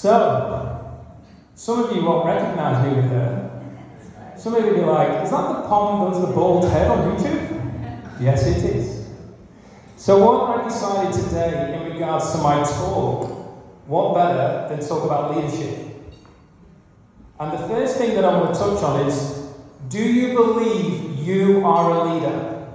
So, some of you won't recognize me with her. Some of you will be like, is that the Pom does the bald head on YouTube? Yes, it is. So what I decided today in regards to my talk, what better than talk about leadership? And the first thing that I want to touch on is, do you believe you are a leader?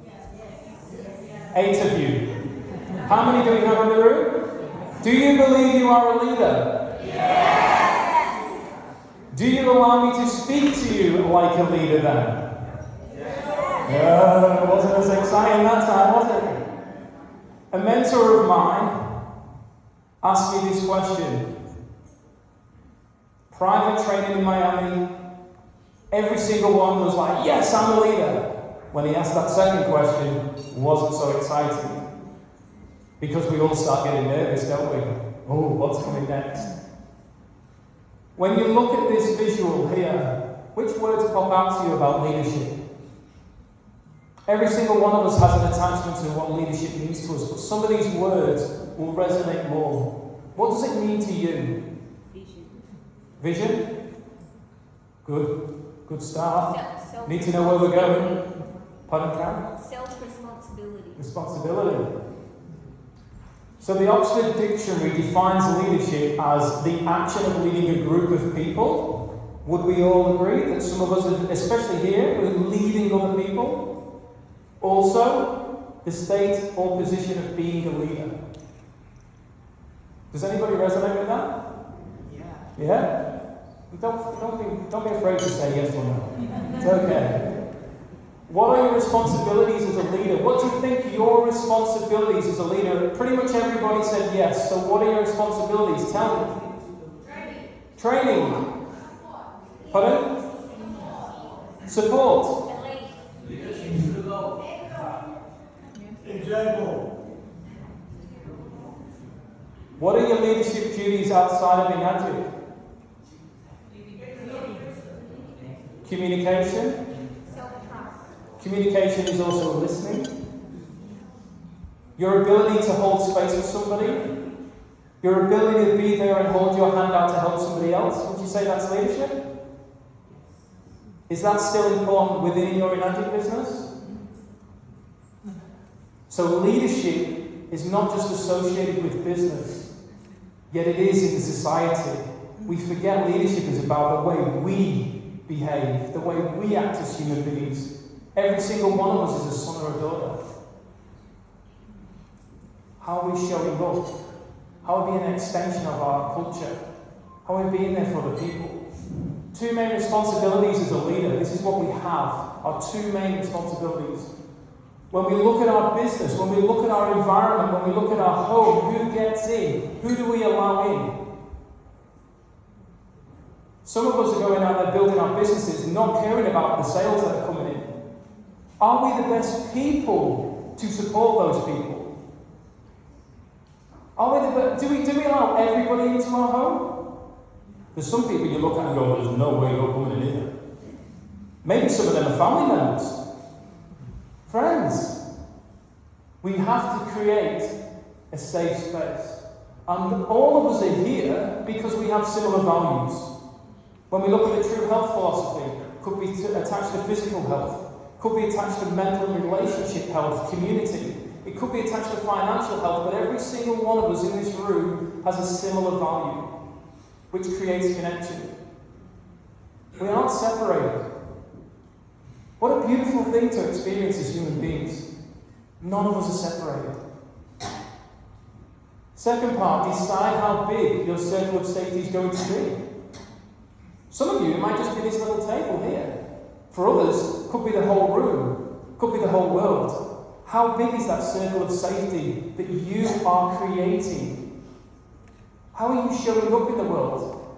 Yes. 8 of you. How many do we have in the room? Do you believe you are a leader? Yes. Do you allow me to speak to you like a leader then? Yes. It wasn't as exciting that time, was it? A mentor of mine asked me this question. Private training in Miami, every single one was like, yes, I'm a leader. When he asked that second question, it wasn't so exciting. Because we all start getting nervous, don't we? Oh, what's coming next? When you look at this visual here, which words pop out to you about leadership? Every single one of us has an attachment to what leadership means to us, but some of these words will resonate more. What does it mean to you? Vision? Good start. Need to know where we're going. Pardon, Karen? Self-responsibility. Responsibility. So the Oxford Dictionary defines leadership as the action of leading a group of people. Would we all agree that some of us, especially here, are leading other people? Also, the state or position of being a leader. Does anybody resonate with that? Yeah? Don't be afraid to say yes or no. It's okay. What are your responsibilities as a leader? What do you think your responsibilities as a leader? Pretty much everybody said yes. So what are your responsibilities? Tell me. Training. Pardon? Support. Example. What are your leadership duties outside of Enagic? Communication. Communication is also listening. Your ability to hold space for somebody. Your ability to be there and hold your hand out to help somebody else. Would you say that's leadership? Is that still important within your Enagic business? So leadership is not just associated with business, yet it is in society. We forget leadership is about the way we behave, the way we act as human beings. Every single one of us is a son or a daughter. How are we showing up? How are we being an extension of our culture? How are we being there for the people? 2 main responsibilities as a leader. This is what we have, our 2 main responsibilities. When we look at our business, when we look at our environment, when we look at our home, who gets in? Who do we allow in? Some of us are going out there building our businesses, not caring about the sales that are coming in. Are we the best people to support those people? Are we the best? Do we allow everybody into our home? There's some people you look at and go, there's no way you're coming in here. Maybe some of them are family members. Friends. We have to create a safe space. And all of us are here because we have similar values. When we look at the true health philosophy, could be attached to physical health, could be attached to mental and relationship health, community. It could be attached to financial health, but every single one of us in this room has a similar value, which creates connection. We aren't separated. What a beautiful thing to experience as human beings. None of us are separated. Second part, decide how big your circle of safety is going to be. Some of you, it might just be this little table here. For others, it could be the whole room, could be the whole world. How big is that circle of safety that you are creating? How are you showing up in the world?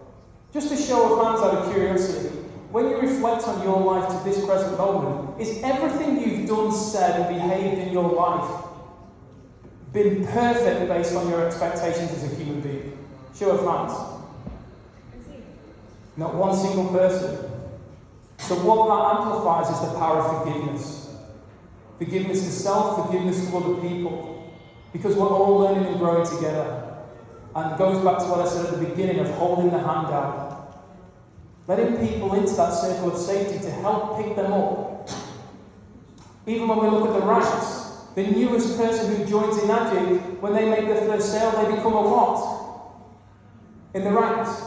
Just a show of hands out of curiosity. When you reflect on your life to this present moment, is everything you've done, said, and behaved in your life been perfect based on your expectations as a human being? Show of hands. Not one single person. So what that amplifies is the power of forgiveness. Forgiveness to self, forgiveness to other people. Because we're all learning and growing together. And it goes back to what I said at the beginning of holding the hand out. Letting people into that circle of safety to help pick them up. Even when we look at the ranks, the newest person who joins Enagic, when they make their first sale, they become a what? In the ranks.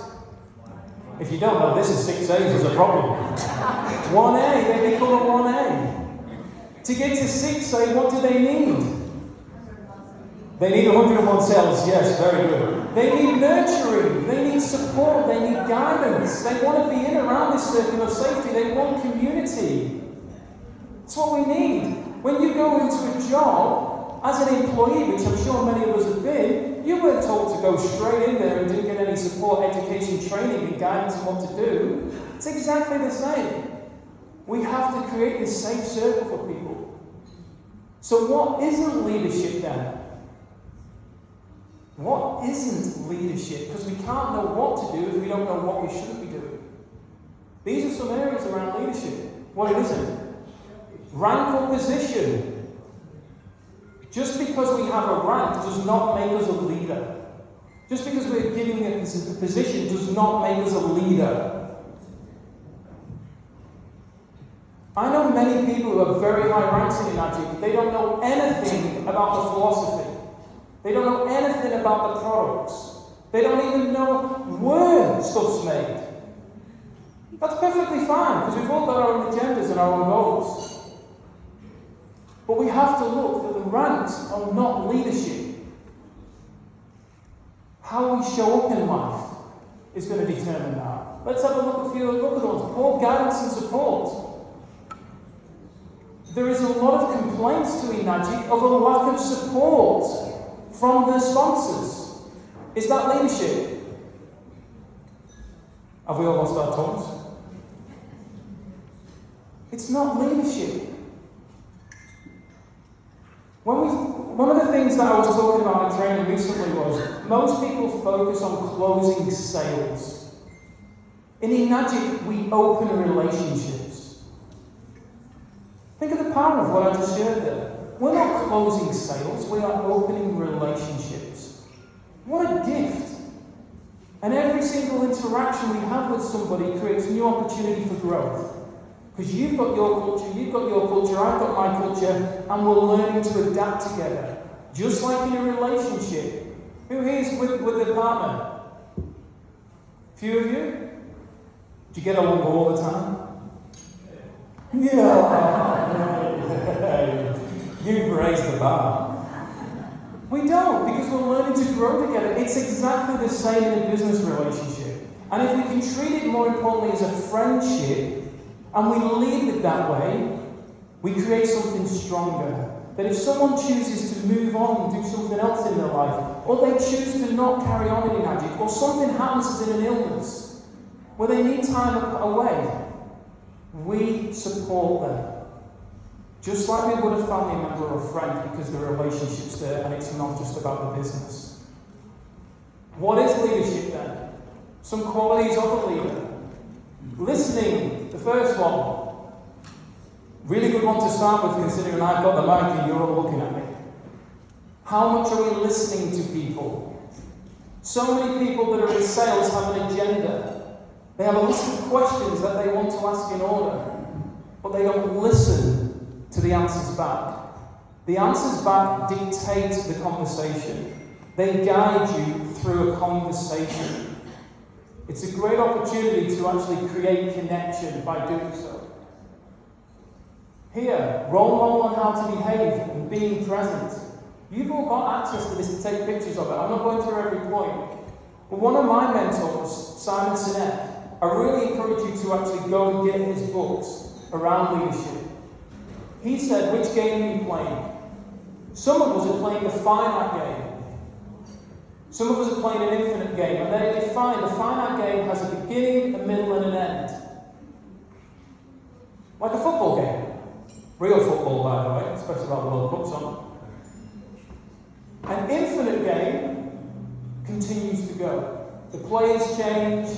If you don't know, this is 6A's is a problem. 1A, they become a 1A. To get to 6A, what do they need? They need 101 sales, yes, very good. They need nurturing, they need support, they need guidance. They want to be in around this circle of safety, they want community. That's what we need. When you go into a job, as an employee, which I'm sure many of us have been, you weren't told to go straight in there and didn't get any support, education, training, and guidance on what to do. It's exactly the same. We have to create this safe circle for people. So what isn't leadership then? What isn't leadership? Because we can't know what to do if we don't know what we shouldn't be doing. These are some areas around leadership. What it isn't. Rank or position. Just because we have a rank does not make us a leader. Just because we're giving a position does not make us a leader. I know many people who have very high ranks in Enagic. They don't know anything about the philosophy. They don't know anything about the products. They don't even know where stuff's made. That's perfectly fine, because we've all got our own agendas and our own goals. But we have to look that the ranks are not leadership. How we show up in life is going to determine that. Let's have a look at the ones. Poor guidance and support. There is a lot of complaints to Enagic of a lack of support from the sponsors. Is that leadership? Have we all lost our tongues? It's not leadership. One of the things that I was talking about in training recently was most people focus on closing sales. In Enagic, we open relationships. Think of the power of what I just shared there. We're not closing sales, we are opening relationships. What a gift! And every single interaction we have with somebody creates new opportunity for growth. Because you've got your culture, I've got my culture, and we're learning to adapt together. Just like in a relationship. Who here is with their partner? Few of you? Do you get along all the time? Yeah. You've raised the bar. We don't, because we're learning to grow together. It's exactly the same in a business relationship. And if we can treat it more importantly as a friendship, and we leave it that way, we create something stronger. That if someone chooses to move on and do something else in their life, or they choose to not carry on in Enagic, or something happens as in an illness, where they need time away, we support them. Just like we would a family member or a friend, because the relationship's there and it's not just about the business. What is leadership then? Some qualities of a leader. Listening, the first one. Really good one to start with, considering I've got the mic and you're all looking at me. How much are we listening to people? So many people that are in sales have an agenda. They have a list of questions that they want to ask in order, but they don't listen to the answers back. The answers back dictate the conversation. They guide you through a conversation. It's a great opportunity to actually create connection by doing so. Here, role model on how to behave and being present. You've all got access to this to take pictures of it. I'm not going through every point. But one of my mentors, Simon Sinek, I really encourage you to actually go and get his books around leadership. He said, which game are you playing? Some of us are playing the finite game. Some of us are playing an infinite game, and they define the finite game has a beginning, a middle, and an end. Like a football game. Real football, by the way, especially about the World Cup's on. An infinite game continues to go. The players change,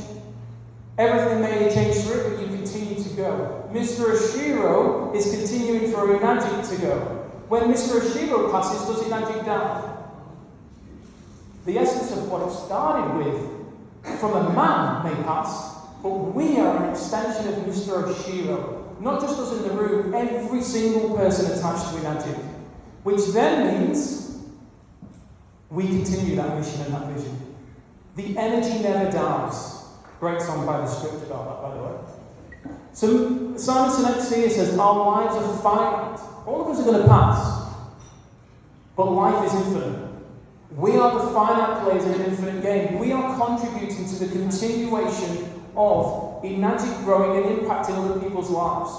everything may change through it, but you continue to go. Mr. Oshiro is continuing for Enagic to go. When Mr. Oshiro passes, does Enagic die? The essence of what it started with, from a man may pass, but we are an extension of Mr. Oshiro. Not just us in the room, every single person attached to Enagic. Which then means we continue that mission and that vision. The energy never dies. Great song by the script about that, by the way. So Simon Sinek here says, our lives are finite. All of us are going to pass. But life is infinite. We are the finite players in an infinite game. We are contributing to the continuation of Enagic growing and impacting other people's lives.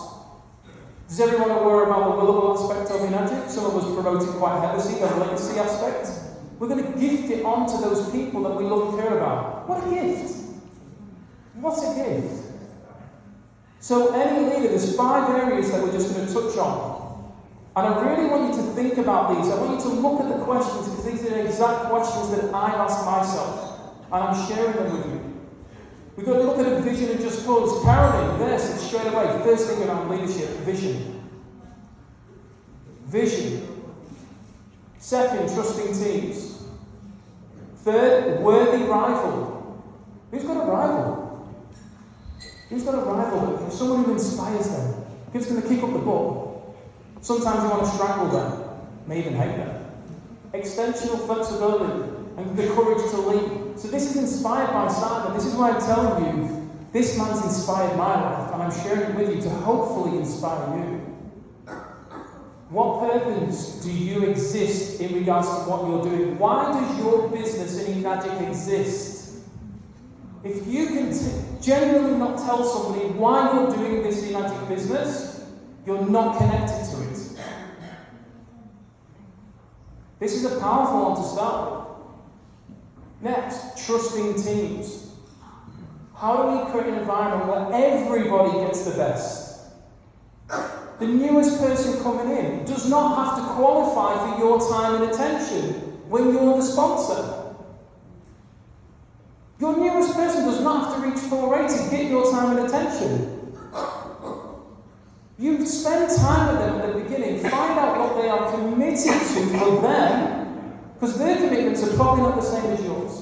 Does everyone aware about the willable aspect of Enagic? Some of us promoted quite heavily the legacy aspect. We're going to gift it on to those people that we love and care about. What a gift! What a gift! So any leader, there's 5 areas that we're just going to touch on. And I really want you to think about these. I want you to look at the questions, because these are the exact questions that I've asked myself. And I'm sharing them with you. We've got to look at a vision and just cause. Caroline, there, said straight away, first thing around leadership, vision. Vision. Second, trusting teams. Third, worthy rival. Who's got a rival? Who's got a rival? Someone who inspires them. Who's going to kick up the butt? Sometimes you want to strangle them. May even hate them. Extensional flexibility and the courage to lead. So this is inspired by Simon. This is why I'm telling you, this man's inspired my life, and I'm sharing it with you to hopefully inspire you. What purpose do you exist in regards to what you're doing? Why does your business in Enagic exist? If you can genuinely not tell somebody why you're doing this Enagic business, you're not connected to it. This is a powerful one to start with. Next, trusting teams. How do we create an environment where everybody gets the best? The newest person coming in does not have to qualify for your time and attention when you're the sponsor. Your newest person does not have to reach 4A to get your time and attention. You spend time with them at the beginning, find out what they are committed to for them, because their commitments are probably not the same as yours.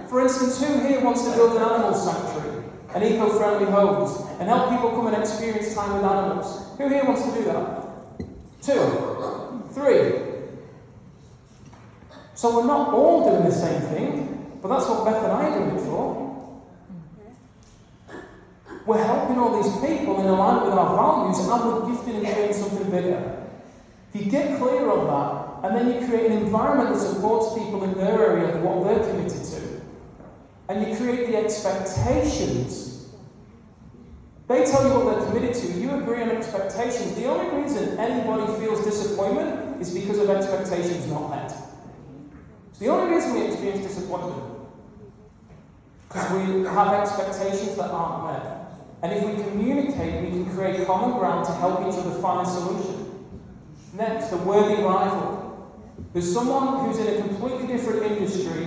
For instance, who here wants to build an animal sanctuary, an eco-friendly homes, and help people come and experience time with animals? Who here wants to do that? 2, 3. So we're not all doing the same thing, but that's what Beth and I are doing it for. We're helping all these people in alignment with our values, and we're gifting and creating something bigger. If you get clear on that, and then you create an environment that supports people in their area of what they're committed to, and you create the expectations, they tell you what they're committed to, you agree on expectations. The only reason anybody feels disappointment is because of expectations not met. It's the only reason we experience disappointment. Because we have expectations that aren't met. And if we communicate, we can create common ground to help each other find a solution. Next, a worthy rival. There's someone who's in a completely different industry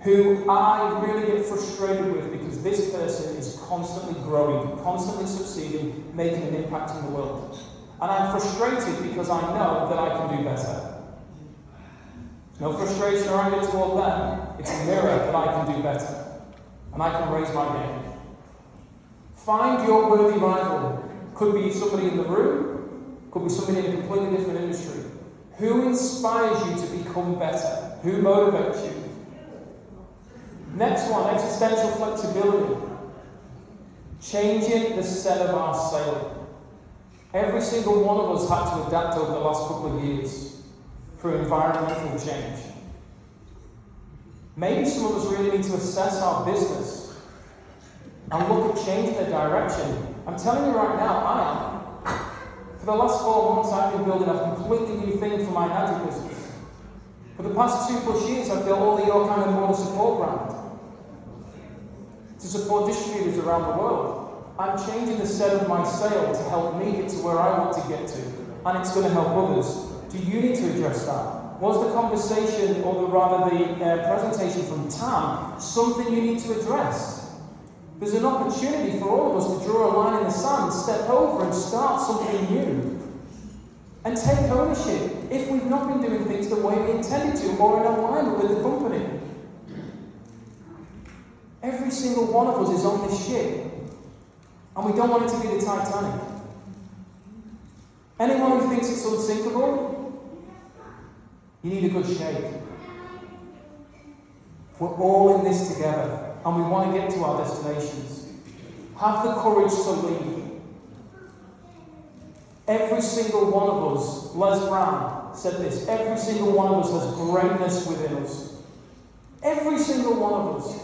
who I really get frustrated with, because this person is constantly growing, constantly succeeding, making an impact in the world. And I'm frustrated because I know that I can do better. No frustration or anger toward them. It's a mirror that I can do better. And I can raise my game. Find your worthy rival. Could be somebody in the room, could be somebody in a completely different industry. Who inspires you to become better? Who motivates you? Next one, existential flexibility. Changing the set of our sail. Every single one of us had to adapt over the last couple of years through environmental change. Maybe some of us really need to assess our business and look at changing the direction. I'm telling you right now, I am. For the last 4 months, I've been building a completely new thing for my Enagic business. For the past 2+ years, I've built all the yourkangenwaterman support brand to support distributors around the world. I'm changing the set of my sail to help me get to where I want to get to, and it's going to help others. Do you need to address that? Was the conversation, or the presentation from Tam, something you need to address? There's an opportunity for all of us to draw a line in the sand, step over and start something new. And take ownership if we've not been doing things the way we intended to or in alignment with the company. Every single one of us is on this ship, and we don't want it to be the Titanic. Anyone who thinks it's unsinkable, you need a good shake. We're all in this together, and we want to get to our destinations. Have the courage to lead. Every single one of us, Les Brown said this, every single one of us has greatness within us. Every single one of us.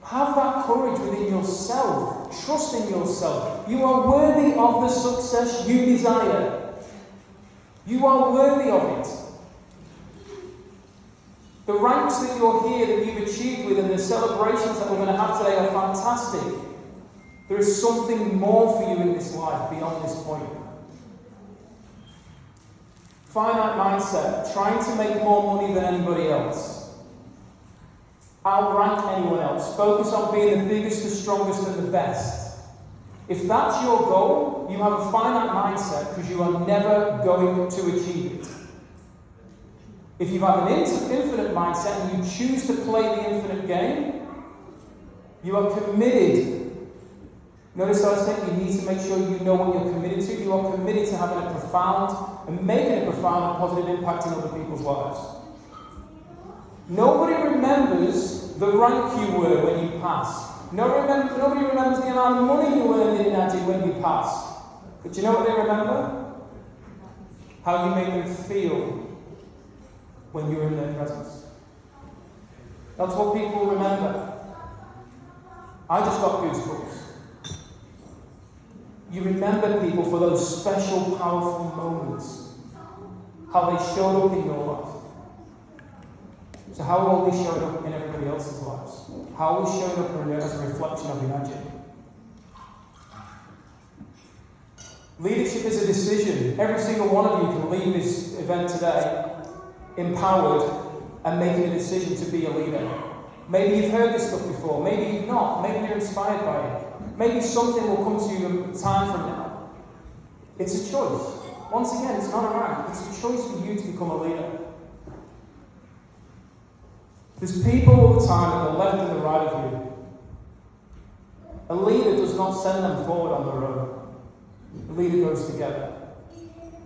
Have that courage within yourself. Trust in yourself. You are worthy of the success you desire. You are worthy of it. The ranks that you're here, that you've achieved with, and the celebrations that we're going to have today are fantastic. There is something more for you in this life beyond this point. Finite mindset, trying to make more money than anybody else. Outrank anyone else. Focus on being the biggest, the strongest, and the best. If that's your goal, you have a finite mindset because you are never going to achieve it. If you have an infinite mindset and you choose to play the infinite game, you are committed. Notice I said you need to make sure you know what you're committed to. You are committed to having a profound and making a profound and positive impact in other people's lives. Nobody remembers the rank you were when you passed. Nobody remembers the amount of money you earned in Enagic when you passed. But you know what they remember? How you made them feel when you were in their presence. That's what people remember. I just got goosebumps. You remember people for those special, powerful moments. How they showed up in your life. So how are we showing up in everybody else's lives? How are we showing up as a reflection of Enagic? Leadership is a decision. Every single one of you can leave this event today empowered and making a decision to be a leader. Maybe you've heard this stuff before. Maybe you've not. Maybe you're inspired by it. Maybe something will come to you time from now. It's a choice. Once again, it's not a rank. It's a choice for you to become a leader. There's people all the time at the left and the right of you. A leader does not send them forward on their own. A leader goes together.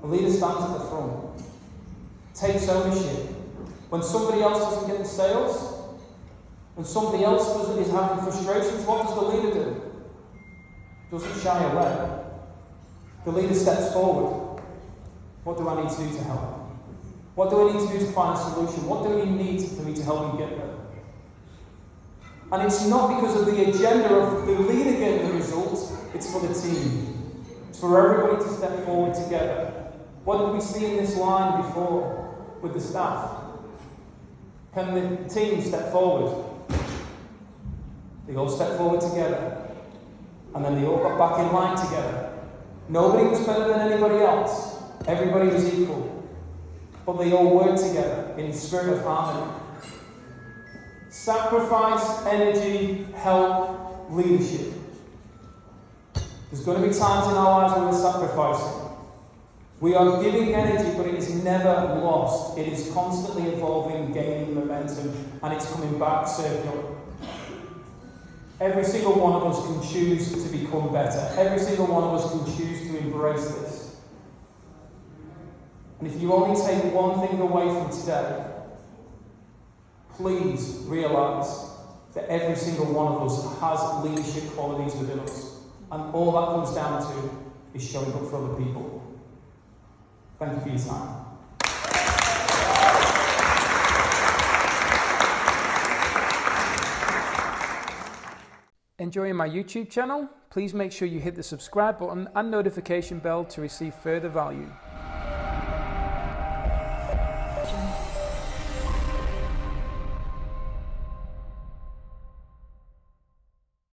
A leader stands at the front. Takes ownership. When somebody else doesn't get the sales, when somebody else is having frustrations, what does the leader do? Doesn't shy away. The leader steps forward. What do I need to do to help? What do I need to do to find a solution? What do you need for me to help you get there? And it's not because of the agenda of the leader getting the results, it's for the team. It's for everybody to step forward together. What did we see in this line before with the staff? Can the team step forward? They all stepped forward together. And then they all got back in line together. Nobody was better than anybody else. Everybody was equal. But they all worked together in the spirit of harmony. Sacrifice, energy, help, leadership. There's going to be times in our lives when we're sacrificing. We are giving energy, but it is never lost. It is constantly evolving, gaining momentum, and it's coming back circular. Every single one of us can choose to become better. Every single one of us can choose to embrace this. And if you only take one thing away from today, please realise that every single one of us has leadership qualities within us. And all that comes down to is showing up for other people. Thank you for your time. Enjoying my YouTube channel? Please make sure you hit the subscribe button and notification bell to receive further value.